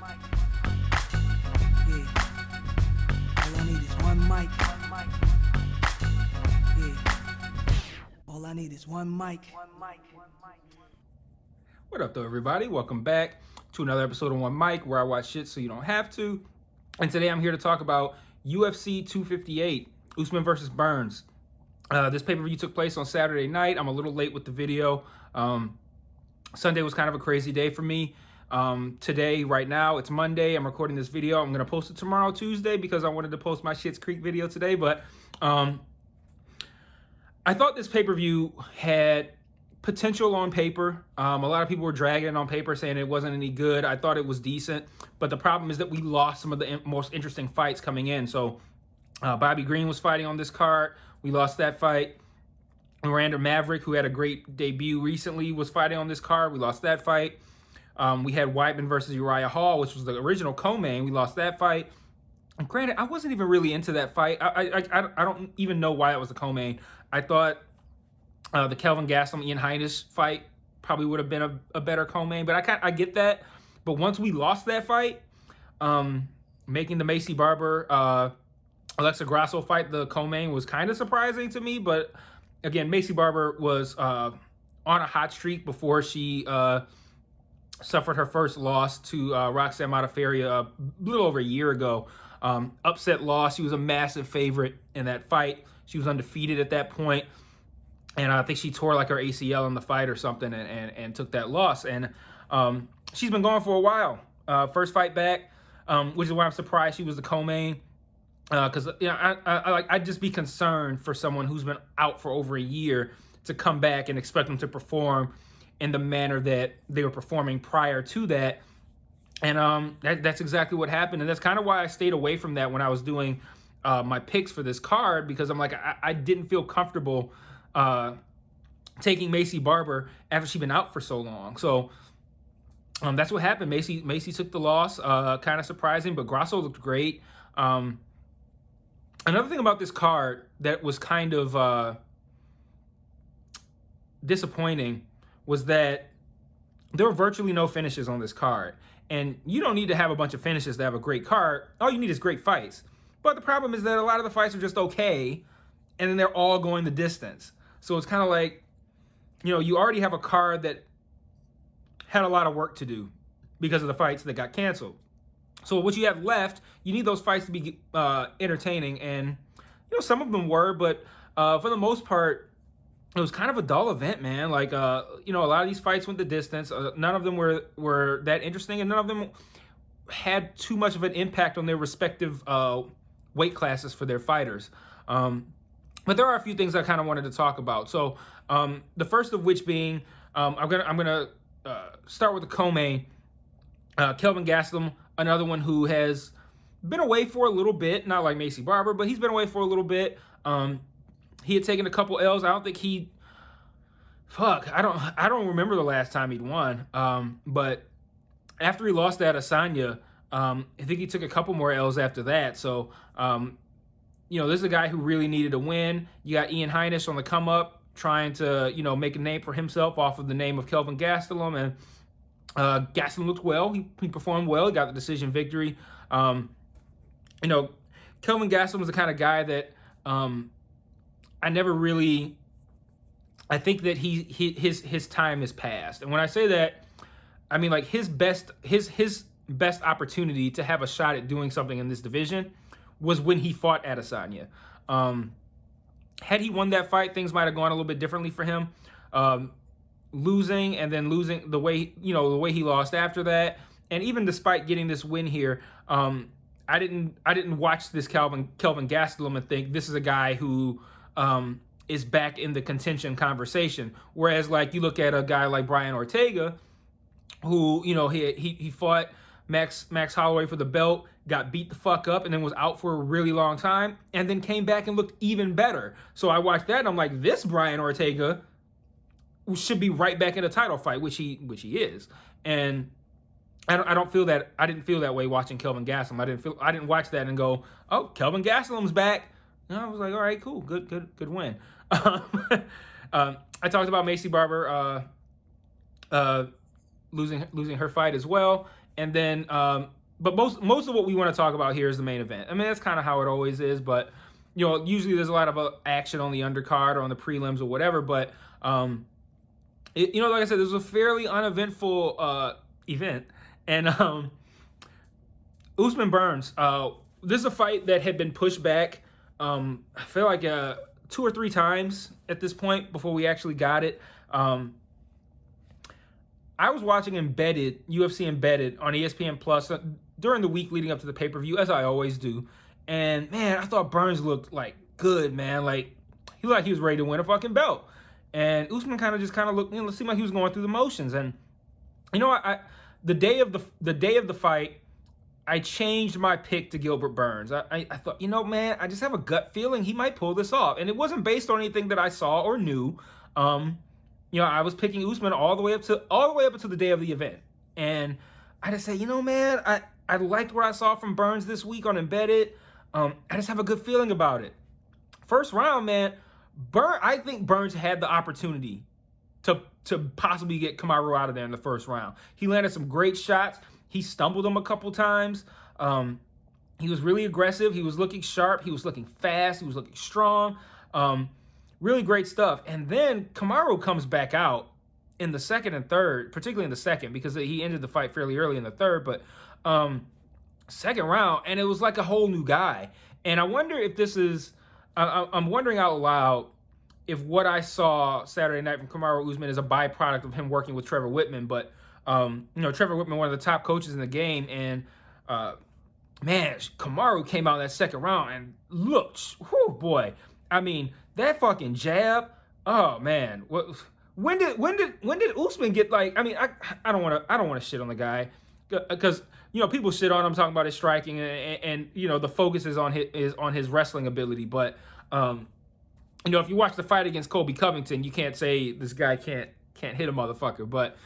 Yeah. All I need is one mic. Yeah. All I need is one mic. What up, though, everybody? Welcome back to another episode of One Mic, where I watch shit so you don't have to. And today I'm here to talk about UFC 258, Usman versus Burns. This pay-per-view took place on Saturday night. I'm a little late with the video. Sunday was kind of a crazy day for me. Today, right now, it's Monday. I'm recording this video. I'm going to post it tomorrow, Tuesday, because I wanted to post my Schitt's Creek video today. But I thought this pay-per-view had potential on paper. A lot of people were dragging it on paper, saying it wasn't any good. I thought it was decent. But the problem is that we lost some of the most interesting fights coming in. So Bobby Green was fighting on this card. We lost that fight. Miranda Maverick, who had a great debut recently, was fighting on this card. We lost that fight. We had Weidman versus Uriah Hall, which was the original co-main. We lost that fight. And granted, I wasn't even really into that fight. I don't even know why it was the co-main. I thought the Kelvin Gastelum Ian Heinisch fight probably would have been a better co-main, but I get that. But once we lost that fight, making the Macy Barber Alexa Grasso fight the co-main was kind of surprising to me. But again, Macy Barber was on a hot streak before she suffered her first loss to Roxanne Modafferi a little over a year ago. Upset loss. She was a massive favorite in that fight. She was undefeated at that point. And I think she tore like her ACL in the fight or something and took that loss. And she's been gone for a while. First fight back, which is why I'm surprised she was the co-main. Because I'd just be concerned for someone who's been out for over a year to come back and expect them to perform in the manner that they were performing prior to that. And that's exactly what happened. And that's kind of why I stayed away from that when I was doing my picks for this card, because I'm like, I didn't feel comfortable taking Macy Barber after she'd been out for so long. So that's what happened. Macy took the loss, kind of surprising, but Grasso looked great. Another thing about this card that was kind of disappointing was that there were virtually no finishes on this card. And you don't need to have a bunch of finishes to have a great card. All you need is great fights. But the problem is that a lot of the fights are just okay, and then they're all going the distance. So it's kind of like, you already have a card that had a lot of work to do because of the fights that got canceled. So what you have left, you need those fights to be entertaining. And, some of them were, but for the most part, it was kind of a dull event, man. Like, a lot of these fights went the distance. None of them were that interesting, and none of them had too much of an impact on their respective weight classes for their fighters. But there are a few things I kind of wanted to talk about. So the first of which being, I'm gonna start with the co-main. Kelvin Gastelum, another one who has been away for a little bit, not like Macy Barber, but he's been away for a little bit. He had taken a couple L's. I don't think I don't remember the last time he'd won. But after he lost that Asanya, I think he took a couple more L's after that. So, this is a guy who really needed a win. You got Ian Heinisch on the come up, trying to, make a name for himself off of the name of Kelvin Gastelum. And Gastelum looked well. He performed well. He got the decision victory. Kelvin Gastelum was the kind of guy that I think that his time is past. And when I say that, I mean like his best opportunity to have a shot at doing something in this division was when he fought Adesanya. Had he won that fight, things might have gone a little bit differently for him. Losing the way he lost after that, and even despite getting this win here, I didn't watch this Kelvin Gastelum and think this is a guy who is back in the contention conversation. Whereas like you look at a guy like Brian Ortega, who he fought Max Holloway for the belt, got beat the fuck up, and then was out for a really long time, and then came back and looked even better. So I watched that and I'm like, this Brian Ortega should be right back in a title fight, which he is. And I don't feel that. I didn't feel that way watching Kelvin Gastelum. I didn't watch that and go, oh, Kelvin Gastelum's back. And I was like, all right, cool, good win. I talked about Macy Barber losing her fight as well, and then but most of what we want to talk about here is the main event. I mean, that's kind of how it always is, but usually there's a lot of action on the undercard or on the prelims or whatever. But like I said, this was a fairly uneventful event, and Usman Burns. This is a fight that had been pushed back. I feel like 2 or 3 times at this point before we actually got it. I was watching UFC Embedded on ESPN Plus during the week leading up to the pay-per-view, as I always do. And man, I thought Burns looked like good, man. Like he looked like he was ready to win a fucking belt. And Usman kind of looked, seemed like he was going through the motions. And the day of the fight, I changed my pick to Gilbert Burns. I thought, man, I just have a gut feeling he might pull this off. And it wasn't based on anything that I saw or knew. I was picking Usman all the way up until the day of the event. And I just said, man, I liked what I saw from Burns this week on Embedded. I just have a good feeling about it. First round, man, I think Burns had the opportunity to possibly get Kamaru out of there in the first round. He landed some great shots. He stumbled him a couple times. He was really aggressive. He was looking sharp. He was looking fast. He was looking strong. Really great stuff. And then Kamaru comes back out in the second and third, particularly in the second, because he ended the fight fairly early in the third. But second round, and it was like a whole new guy. And I wonder if this is, I'm wondering out loud if what I saw Saturday night from Kamaru Usman is a byproduct of him working with Trevor Whitman. But, Trevor Whitman, one of the top coaches in the game, and man, Kamaru came out in that second round and looked, whew, boy. I mean, that fucking jab, oh man. When did Usman get like? I mean, I don't want to shit on the guy because people shit on him talking about his striking and the focus is on his wrestling ability. But if you watch the fight against Colby Covington, you can't say this guy can't hit a motherfucker. But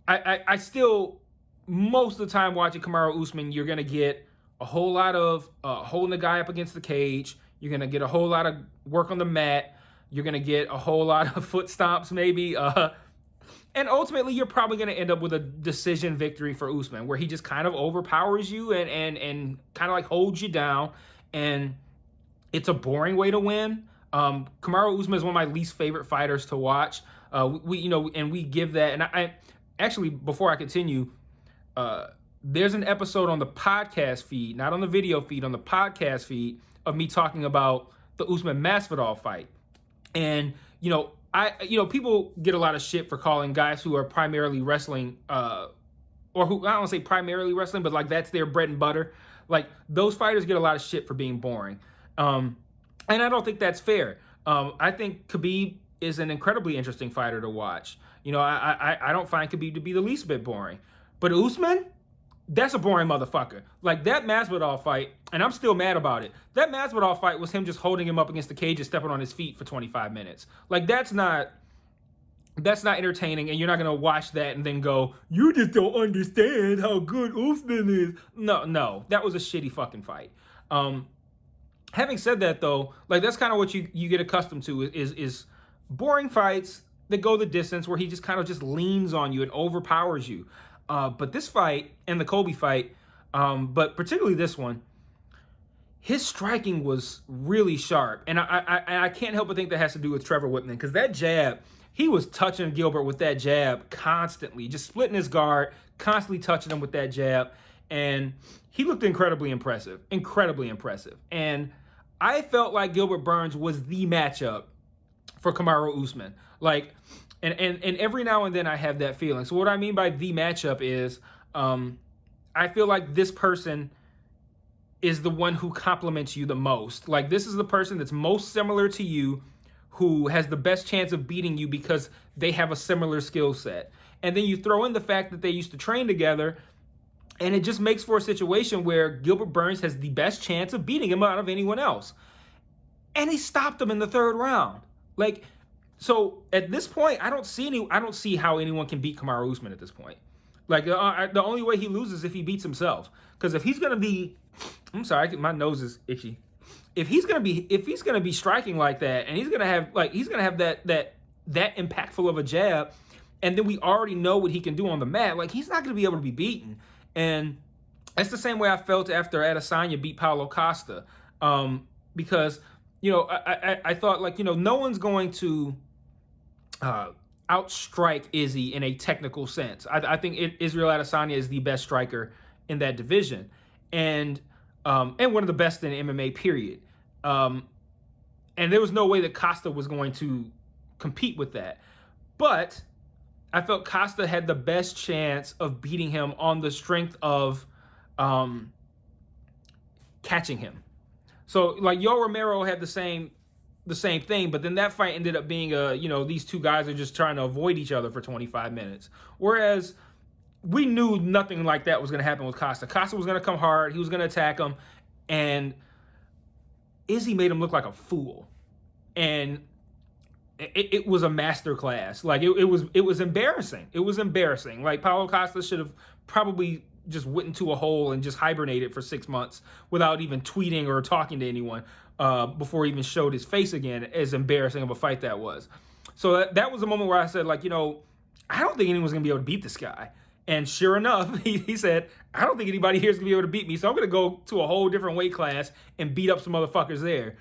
I still, most of the time watching Kamaru Usman, you're gonna get a whole lot of holding the guy up against the cage. You're gonna get a whole lot of work on the mat. You're going to get a whole lot of foot stomps maybe. And ultimately, you're probably going to end up with a decision victory for Usman, where he just kind of overpowers you and kind of like holds you down. And it's a boring way to win. Kamaru Usman is one of my least favorite fighters to watch. We give that. And I actually, before I continue, there's an episode on the podcast feed, not on the video feed, on the podcast feed of me talking about the Usman Masvidal fight. And, people get a lot of shit for calling guys who are primarily wrestling, or who, I don't want to say primarily wrestling, but like that's their bread and butter. Like those fighters get a lot of shit for being boring. And I don't think that's fair. I think Khabib is an incredibly interesting fighter to watch. I don't find Khabib to be the least bit boring. But Usman, that's a boring motherfucker. Like that Masvidal fight, and I'm still mad about it. That Masvidal fight was him just holding him up against the cage and stepping on his feet for 25 minutes. Like that's not entertaining, and you're not gonna watch that and then go, you just don't understand how good Usman is. No, that was a shitty fucking fight. Having said that though, like that's kind of what you get accustomed to is boring fights that go the distance, where he just kind of just leans on you and overpowers you. But this fight and the Colby fight, but particularly this one, his striking was really sharp. And I can't help but think that has to do with Trevor Whitman, because that jab, he was touching Gilbert with that jab constantly, just splitting his guard, constantly touching him with that jab. And he looked incredibly impressive. And I felt like Gilbert Burns was the matchup for Kamaru Usman. Like, and every now and then I have that feeling. So what I mean by the matchup is, I feel like this person is the one who complements you the most. Like this is the person that's most similar to you, who has the best chance of beating you because they have a similar skill set. And then you throw in the fact that they used to train together, and it just makes for a situation where Gilbert Burns has the best chance of beating him out of anyone else. And he stopped him in the third round. Like, so at this point, I don't see how anyone can beat Kamaru Usman at this point. Like the only way he loses is if he beats himself. Because if he's gonna be, I'm sorry, my nose is itchy. If he's gonna be striking like that, and he's gonna have that impactful of a jab, and then we already know what he can do on the mat, like he's not gonna be able to be beaten. And that's the same way I felt after Adesanya beat Paulo Costa, because I thought, like, no one's going to outstrike Izzy in a technical sense. I think Israel Adesanya is the best striker in that division, and one of the best in MMA, period. And there was no way that Costa was going to compete with that. But I felt Costa had the best chance of beating him on the strength of catching him. So, like, Yo Romero had the same thing, but then that fight ended up being these two guys are just trying to avoid each other for 25 minutes. Whereas we knew nothing like that was going to happen with Costa. Costa was going to come hard. He was going to attack him. And Izzy made him look like a fool. And it was a masterclass. Like, it was embarrassing. It was embarrassing. Like, Paulo Costa should have probably just went into a hole and just hibernated for 6 months without even tweeting or talking to anyone before he even showed his face again, as embarrassing of a fight that was. So that was a moment where I said, like, I don't think anyone's going to be able to beat this guy. And sure enough, he said, I don't think anybody here is going to be able to beat me, so I'm going to go to a whole different weight class and beat up some motherfuckers there.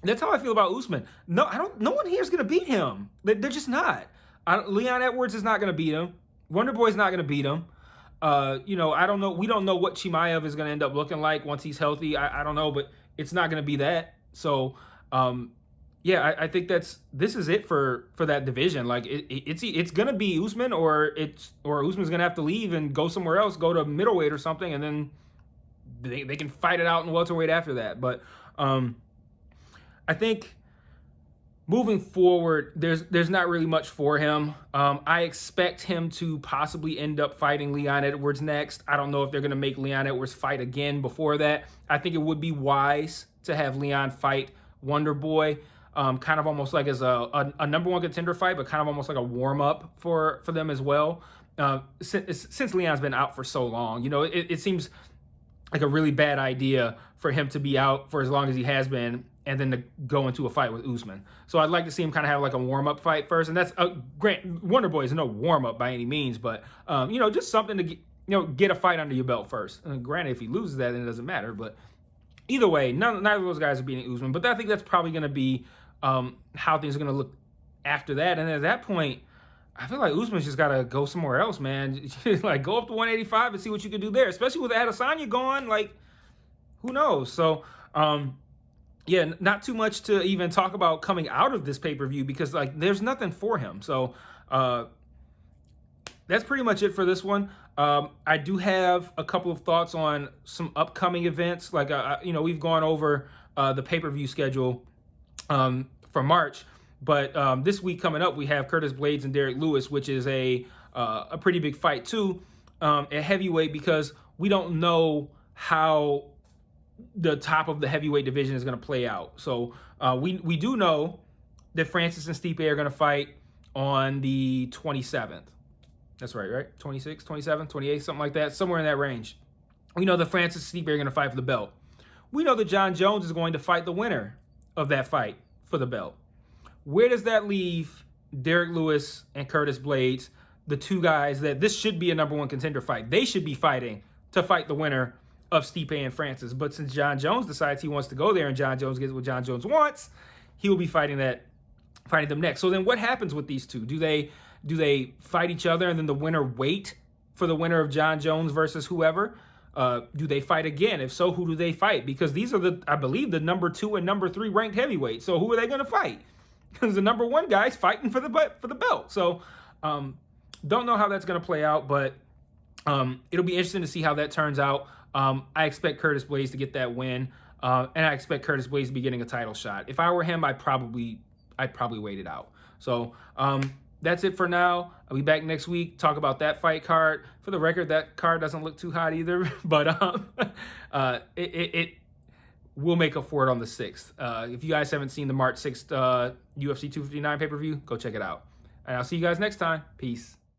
That's how I feel about Usman. No one here is going to beat him. They're just not. Leon Edwards is not going to beat him. Wonder Boy's not going to beat him. I don't know. We don't know what Chimaev is going to end up looking like once he's healthy. I don't know, but it's not going to be that. So, I think this is it for that division. Like, it's going to be Usman or Usman's going to have to leave and go somewhere else, go to middleweight or something, and then they can fight it out in welterweight after that. But I think moving forward, there's not really much for him. I expect him to possibly end up fighting Leon Edwards next. I don't know if they're going to make Leon Edwards fight again before that. I think it would be wise to have Leon fight Wonder Boy, kind of almost like as a number one contender fight, but kind of almost like a warm-up for them as well. Since Leon's been out for so long, it seems like a really bad idea for him to be out for as long as he has been and then to go into a fight with Usman. So I'd like to see him kind of have like a warm-up fight first. And that's Wonder Boy is no warm-up by any means, but just something to get a fight under your belt first. And granted, if he loses that, then it doesn't matter. But either way, neither of those guys are beating Usman. But I think that's probably going to be how things are going to look after that. And at that point, I feel like Usman's just got to go somewhere else, man. Like, go up to 185 and see what you can do there. Especially with Adesanya gone, like, who knows? So, not too much to even talk about coming out of this pay-per-view because, like, there's nothing for him. So, that's pretty much it for this one. I do have a couple of thoughts on some upcoming events. Like, we've gone over the pay-per-view schedule for March. But this week coming up, we have Curtis Blades and Derek Lewis, which is a pretty big fight too, at heavyweight, because we don't know how the top of the heavyweight division is going to play out. So we do know that Francis and Stipe are going to fight on the 27th. That's right? 26, 27, 28, something like that, somewhere in that range. We know that Francis and Stipe are going to fight for the belt. We know that John Jones is going to fight the winner of that fight for the belt. Where does that leave Derek Lewis and Curtis Blades, the two guys that this should be a number one contender fight? They should be fighting to fight the winner of Stipe and Francis. But since John Jones decides he wants to go there and John Jones gets what John Jones wants, he will be fighting them next. So then what happens with these two? Do they fight each other and then the winner wait for the winner of John Jones versus whoever? Do they fight again? If so, who do they fight? Because these are I believe, the number 2 and number 3 ranked heavyweights. So who are they going to fight? Because the number 1 guy's fighting for the belt. So don't know how that's going to play out, but it'll be interesting to see how that turns out. I expect Curtis Blades to get that win, and I expect Curtis Blades to be getting a title shot. If I were him, I'd probably wait it out. So that's it for now. I'll be back next week, talk about that fight card. For the record, that card doesn't look too hot either, but it will make up for it on the 6th. If you guys haven't seen the March 6th UFC 259 pay-per-view, go check it out. And I'll see you guys next time. Peace.